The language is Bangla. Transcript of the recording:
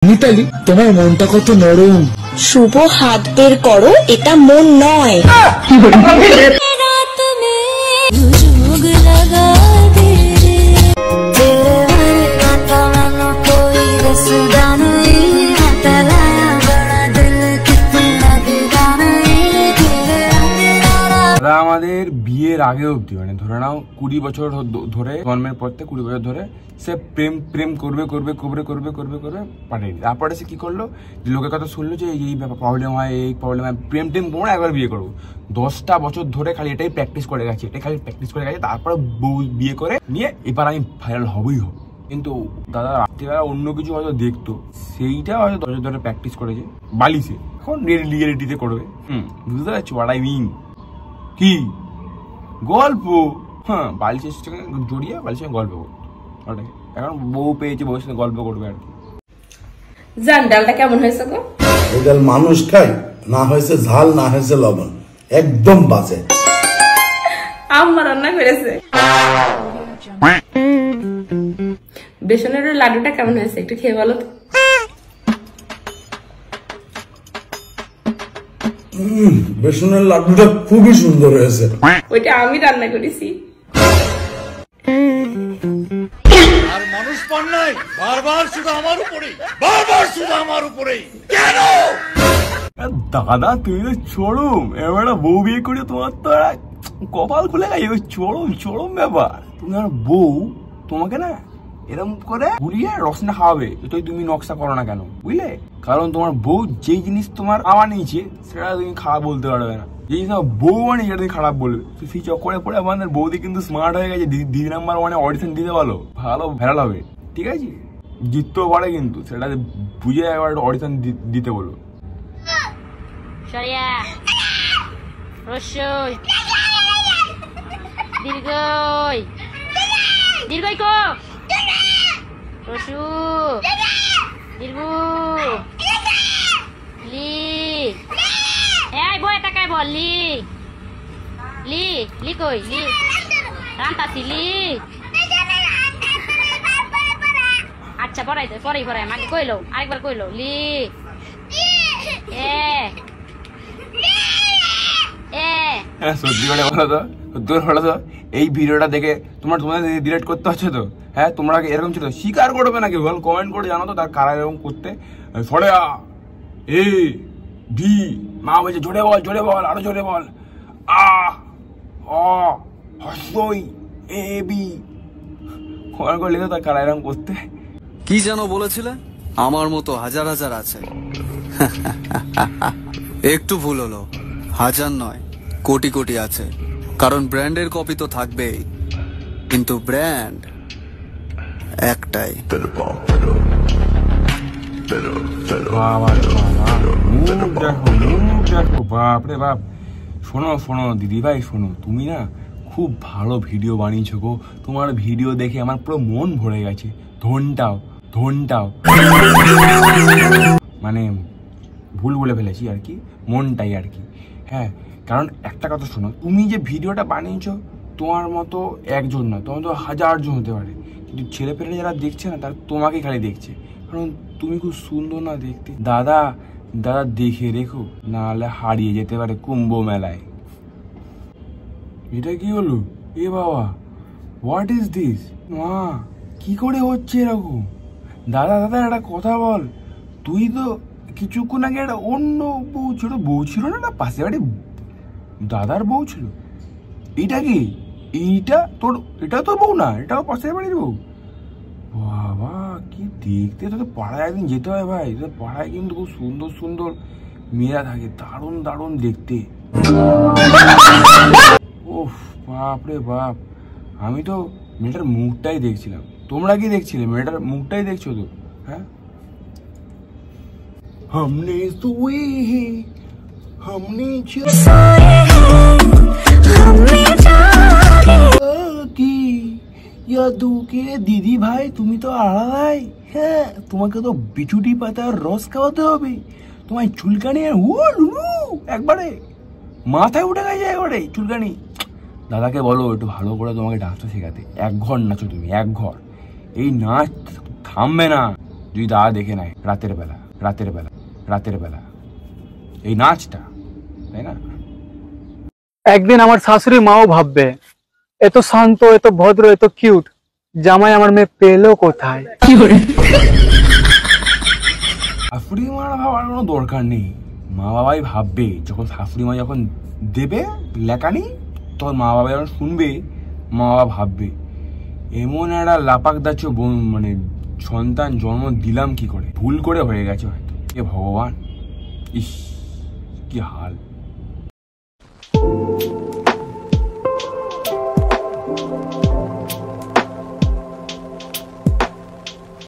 মিতালি, তোমার মনটা কত নরম। শুভ হাত বের করো, এটা মন নয়। আমাদের বিয়ের আগে অব্দি মানে ধরে নাও 20 বছর ধরে, জন্মের পর থেকে 20 বছর ধরে সে প্রেম করবে পারেনি। তারপরে সে কি করলো, লোকের কথা শুনলো যে এই প্রবলেম হয়, এই প্রবলেম হয়, প্রেম করে একবার বিয়ে করবো। 10টা বছর ধরে খালি এটাই প্র্যাকটিস করে গেছে, তারপরে বিয়ে করে নিয়ে এবার আমি ভাইরাল হবই হব। কিন্তু দাদা রাত্রিবেলা অন্য কিছু হয়তো দেখতো, সেইটা হয়তো 10 বছর ধরে প্র্যাকটিস করেছে বালিশে, এখন রিয়েলিটিতে করবে। বুঝতে পারছো হোয়াট আই মিন? কি গল্প? হ্যাঁ, বালিশের সঙ্গে জড়িয়ে বালিশের সঙ্গে গল্প করতো। ওটাই এখন বউ পেয়েছে, বউয়ের সাথে গল্প করবে আর কি। জান ডালটা কেমন হয়েছে গো? এই ডাল মানুষ খায়, না হয়েছে ঝাল, না হয়েছে লবণ, একদম বাজে। আম্মা রান্না করেছে। বেসনের লাড্ডুটা কেমন হয়েছে একটু খেয়ে বলো তো। বেসনের লাড্ডুটা খুবই সুন্দর হয়েছে। ওইটা আমি রান্না করেছি। আর মানুষ পান নাই, বারবার শুধু আমার উপরে কেন? দাদা তুমি তো চরম, এবার বউ বিয়ে করে তোমার তো কপাল খুলে গেছে, চরম ব্যাপার। তুমি আর বউ তোমাকে না এরকম করে ঘুরিয়ে রসনা খাওয়াবে, যতই তুমি নকশা করো না কেন, বুঝলে? কারণ তোমার বউ যেই জিনিস তোমার খাওয়া নিয়েছে সেটা তুমি খারাপ বলতে পারবে না, যে জিনিস বউ মানে সেটা তুমি খারাপ বলবে। তো সেই চক্করে পড়ে আমাদের বৌদি কিন্তু স্মার্ট হয়ে গেছে, দিদি নাম্বার 1 অডিশন দিতে বলো, ভালো ভাইরাল হবে, ঠিক আছে? জিততেও পারে, কিন্তু সেটা বুঝে একবার অডিশন দিতে বলো। সরিয়া রসই দীর্ঘই দীর্ঘই কো রসু দীর্ঘ লি এই বই টাকায় বল লি লি লি কই লি রান্তাছি লি। আচ্ছা পড়াই দে, পড়াই মাকে কইলো, আরেকবার কইলো লি এ সত্যি করে বলো তো, এই ভিডিওটা দেখে তোমাদের ডিলেট করতে হচ্ছে তো? হ্যাঁ, তোমরা এরকম ছিল, স্বীকার করবে নাকি? কমেন্ট করে জানো তো তার কারা এরকম করতে। সরে এ ভি মা বলছে জোরে বল, আরো জোরে বল। আ অ হসই এ বি কমেন্ট করে লিখে তার কারা এরকম করতে। কি যেন বলেছিলে? আমার মতো হাজার হাজার আছে। একটু ভুল হলো, হাজার নয় কোটি কোটি আছে। কারণ ব্র্যান্ডের কপি তো থাকবেই, কিন্তু ব্র্যান্ড একটাই। বাপরে বাপ। শোনো দিদি ভাই, শোনো, তুমি না খুব ভালো ভিডিও বানিয়েছো গো। তোমার ভিডিও দেখে আমার পুরো মন ভরে গেছে। ধনটাও মানে ভুল বলে ফেলেছি আর কি, মনটাই আর কি। হ্যাঁ, কারণ একটা কথা শোনো, তুমি যে ভিডিওটা বানিয়েছো তোমার মতো একজন না, তোমার তো 1000 জন হতে পারে, কিন্তু ছেলেপেলে যারা দেখছে না তারা তোমাকে খালি দেখছে, কারণ তুমি খুব সুন্দর না দেখতে। দাদা দেখে রেখো, নাহলে হারিয়ে যেতে পারে কুম্ভ মেলায়। এটা কি হলো? এ বাবা, হোয়াট ইজ দিস? মা, কি করে হচ্ছে এরকম? দাদা একটা কথা বল, তুই তো কিছুক্ষণ আগে একটা অন্য বউ ছিল না পাশে বাড়ি দাদার বউ ছিল। এটা কি? এটা তোর বউ না, এটাও পাশের বাড়ির বউ? বাবা, কি দেখতে! তোদের পাড়ায় একদিন যেতে হয় ভাই, তোদের পাড়ায় কিন্তু খুব সুন্দর মেয়েরা থাকে, দারুণ দেখতে। ওফ, বাপরে বাপ, আমি তো মেয়েটার মুখটাই দেখছিলাম। তোমরা কি দেখছিলে? মেয়েটার মুখটাই দেখছো তো? হ্যাঁ, हमने सोए हैं, हमने দিদি ভাই, তুমি তো আলাদাই। হ্যাঁ, তোমাকে তো বিচুটি পাতার রস খাওয়াতে হবে, তোমায় চুলকানি একবারে মাথায় উঠে গেছে, একবারে চুলকানি। দাদাকে বলো একটু ভালো করে তোমাকে ডান্সটা শেখাতে। 1 ঘর নাচো তুমি, 1 ঘর। এই নাচ থামবে না, যদি দাদা দেখে নেয় রাতের বেলা এই নাচটা, তাই না? একদিন আমার শাশুড়ি মাও ভাববে এত শান্ত, এত ভদ্র, এত কিউট জামাই আমার মেয়ে পেলো কোথায়। শাশুড়ি মার ভাবার কোনো দরকার নেই, মা বাবাই ভাববে। যখন শাশুড়ি মা যখন দেবে লেখানি, তখন মা বাবা যখন শুনবে, মা বাবা ভাববে এমন একটা লাপাক দাচ্ছ মানে সন্তান জন্ম দিলাম কি করে, ভুল করে হয়ে গেছে হয়তো। এ ভগবান, ইস কি হাল।